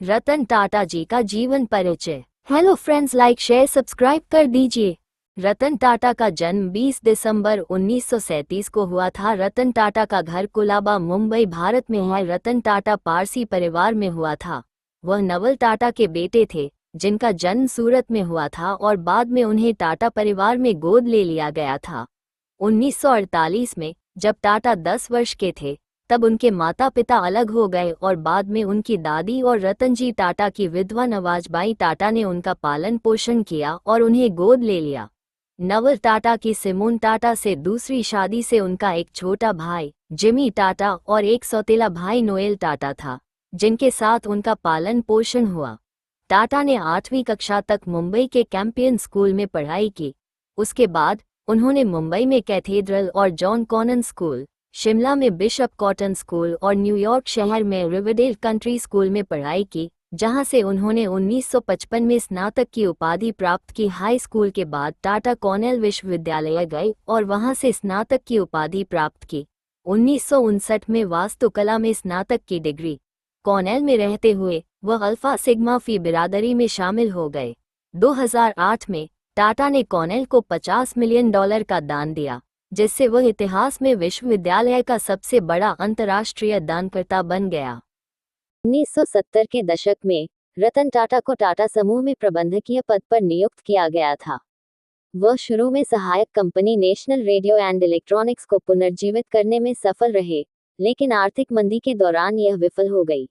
रतन टाटा जी का जीवन परिचय। Hello friends, like share subscribe कर दीजिए। रतन टाटा का जन्म 20 दिसंबर 1937 को हुआ था। रतन टाटा का घर कुलाबा, मुंबई, भारत में है। रतन टाटा पारसी परिवार में हुआ था। वह नवल टाटा के बेटे थे, जिनका जन्म सूरत में हुआ था और बाद में उन्हें टाटा परिवार में गोद ले लिया गया था। 1948 में जब टाटा 10 वर्ष के थे, तब उनके माता पिता अलग हो गए और बाद में उनकी दादी और रतनजी टाटा की विधवा नवाजबाई टाटा ने उनका पालन पोषण किया और उन्हें गोद ले लिया। नवल टाटा की सिमोन टाटा से दूसरी शादी से उनका एक छोटा भाई जिमी टाटा और एक सौतेला भाई नोएल टाटा था, जिनके साथ उनका पालन पोषण हुआ। टाटा ने 8वीं कक्षा तक मुंबई के कैंपियन स्कूल में पढ़ाई की। उसके बाद उन्होंने मुंबई में कैथेड्रल और जॉन कॉनन स्कूल, शिमला में बिशप कॉटन स्कूल और न्यूयॉर्क शहर में रिवरडेल कंट्री स्कूल में पढ़ाई की, जहां से उन्होंने 1955 में स्नातक की उपाधि प्राप्त की। हाई स्कूल के बाद टाटा कॉर्नेल विश्वविद्यालय गए और वहां से स्नातक की उपाधि प्राप्त की। 1959 में वास्तुकला में स्नातक की डिग्री। कॉर्नेल में रहते हुए वह अल्फा सिग्मा फी बिरादरी में शामिल हो गए। 2008 में टाटा ने कॉर्नेल को $50 मिलियन का दान दिया, जिससे वह इतिहास में विश्वविद्यालय का सबसे बड़ा अंतर्राष्ट्रीय दानकर्ता बन गया। 1970 के दशक में रतन टाटा को टाटा समूह में प्रबंधकीय पद पर नियुक्त किया गया था। वह शुरू में सहायक company national radio and electronics को पुनर्जीवित करने में सफल रहे, लेकिन आर्थिक मंदी के दौरान यह विफल हो गई।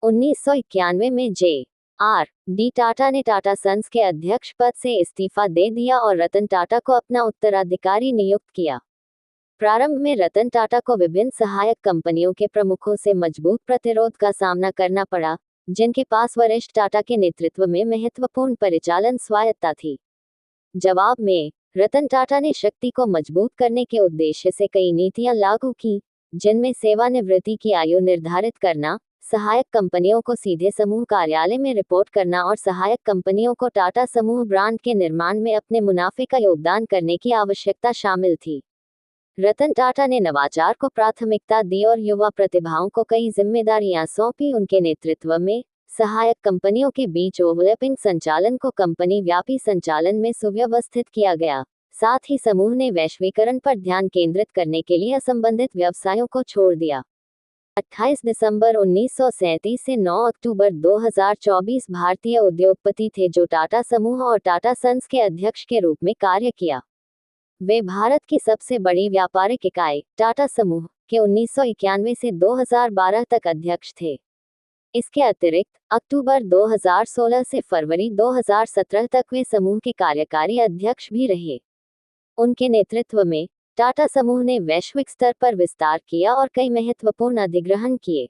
1991 में जे.आर.डी. टाटा ने टाटा सन्स के अध्यक्ष पद से इस्तीफा दे दिया और रतन टाटा को अपना उत्तराधिकारी नियुक्त किया। प्रारंभ में रतन टाटा को विभिन्न सहायक कंपनियों के प्रमुखों से मजबूत प्रतिरोध का सामना करना पड़ा, जिनके पास वरिष्ठ टाटा के नेतृत्व में महत्वपूर्ण परिचालन स्वायत्तता थी। जवाब में रतन टाटा ने शक्ति को मजबूत करने के उद्देश्य से कई नीतियां लागू की, जिनमें सेवानिवृत्ति की आयु निर्धारित करना, सहायक कंपनियों को सीधे समूह कार्यालय में रिपोर्ट करना और सहायक कंपनियों को टाटा समूह ब्रांड के निर्माण में अपने मुनाफे का योगदान करने की आवश्यकता शामिल थी। रतन टाटा ने नवाचार को प्राथमिकता दी और युवा प्रतिभाओं को कई जिम्मेदारियां सौंपी। उनके नेतृत्व में सहायक कंपनियों के बीच ओवरलैपिंग संचालन को कंपनी व्यापी संचालन में सुव्यवस्थित किया गया। साथ ही समूह ने वैश्वीकरण पर ध्यान केंद्रित करने के लिए असंबंधित व्यवसायों को छोड़ दिया। 28 दिसंबर 1937 से 9 अक्टूबर 2024 भारतीय उद्योगपति थे जो टाटा समूह और टाटा सन्स के अध्यक्ष के रूप में कार्य किया। वे भारत की सबसे बड़ी व्यापारिक इकाई टाटा समूह के 1991 से 2012 तक अध्यक्ष थे। इसके अतिरिक्त अक्टूबर 2016 से फरवरी 2017 तक वे समूह के कार्यकारी अध्यक्ष भी रहे। उनके नेतृत्व में टाटा समूह ने वैश्विक स्तर पर विस्तार किया और कई महत्वपूर्ण अधिग्रहण किए।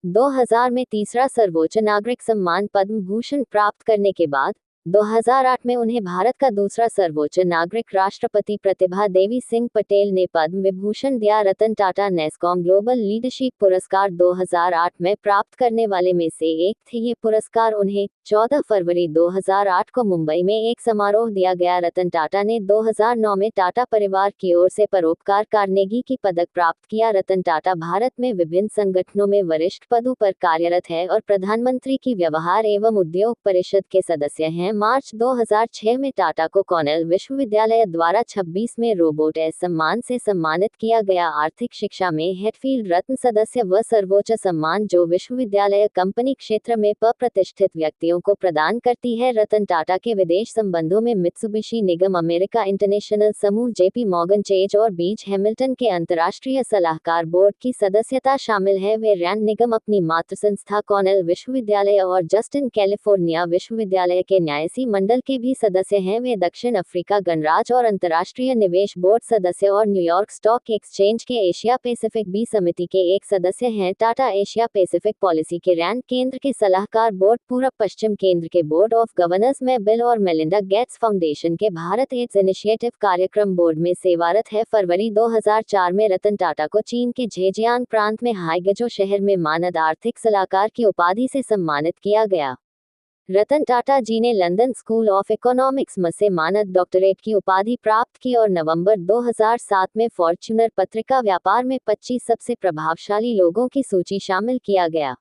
2000 में तीसरा सर्वोच्च नागरिक सम्मान पद्म भूषण प्राप्त करने के बाद 2008 में उन्हें भारत का दूसरा सर्वोच्च नागरिक राष्ट्रपति प्रतिभा देवी सिंह पटेल ने पद्म विभूषण दिया। Ratan Tata NASSCOM global leadership पुरस्कार 2008 में प्राप्त करने वाले में से एक थे। ये पुरस्कार उन्हें 14 फरवरी 2008 को मुंबई में एक समारोह दिया गया। रतन टाटा ने 2009 में टाटा परिवार की ओर से परोपकार कार्नेगी की पदक प्राप्त किया। रतन टाटा भारत में विभिन्न संगठनों में वरिष्ठ पदों पर कार्यरत है और प्रधानमंत्री की व्यवहार एवं उद्योग परिषद के सदस्य हैं। मार्च 2006 में टाटा को कॉर्नेल विश्वविद्यालय द्वारा 26वें रोबोट एस सम्मान से सम्मानित किया गया। आर्थिक शिक्षा में हेडफील्ड रत्न सदस्य व सर्वोच्च सम्मान जो विश्वविद्यालय कंपनी क्षेत्र में अप्रतिष्ठित व्यक्तियों को प्रदान करती है। रतन टाटा के विदेश संबंधों में मित्सुबिशी निगम, अमेरिका इंटरनेशनल समूह, जेपी मॉर्गन चेज और बीच हैमिल्टन के अंतर्राष्ट्रीय सलाहकार बोर्ड की सदस्यता शामिल है। वे रैंड निगम, अपनी मातृ संस्था कॉर्नेल विश्वविद्यालय और जस्टिन कैलिफोर्निया विश्वविद्यालय के न्यासी मंडल के भी सदस्य हैं। वे दक्षिण अफ्रीका गणराज्य और अंतर्राष्ट्रीय निवेश बोर्ड सदस्य और न्यूयॉर्क स्टॉक एक्सचेंज के एशिया पैसिफिक बी समिति के एक सदस्य हैं। टाटा एशिया पैसिफिक पॉलिसी के रैंड केंद्र के सलाहकार बोर्ड, पूरब पश्चिम केंद्र के बोर्ड ऑफ गवर्नर्स में बिल और मेलिंडा गेट्स फाउंडेशन के भारत एड्स इनिशिएटिव कार्यक्रम बोर्ड में सेवारत है। फरवरी 2004 में रतन टाटा को चीन के झेजियांग प्रांत में हाइगजो शहर में मानद आर्थिक सलाहकार की उपाधि से सम्मानित किया गया। रतन टाटा जी ने लंदन स्कूल ऑफ इकोनॉमिक्स में से मानद डॉक्टरेट की उपाधि प्राप्त की और नवंबर 2007 में फॉर्च्यूनर पत्रिका व्यापार में 25 सबसे प्रभावशाली लोगों की सूची शामिल किया गया।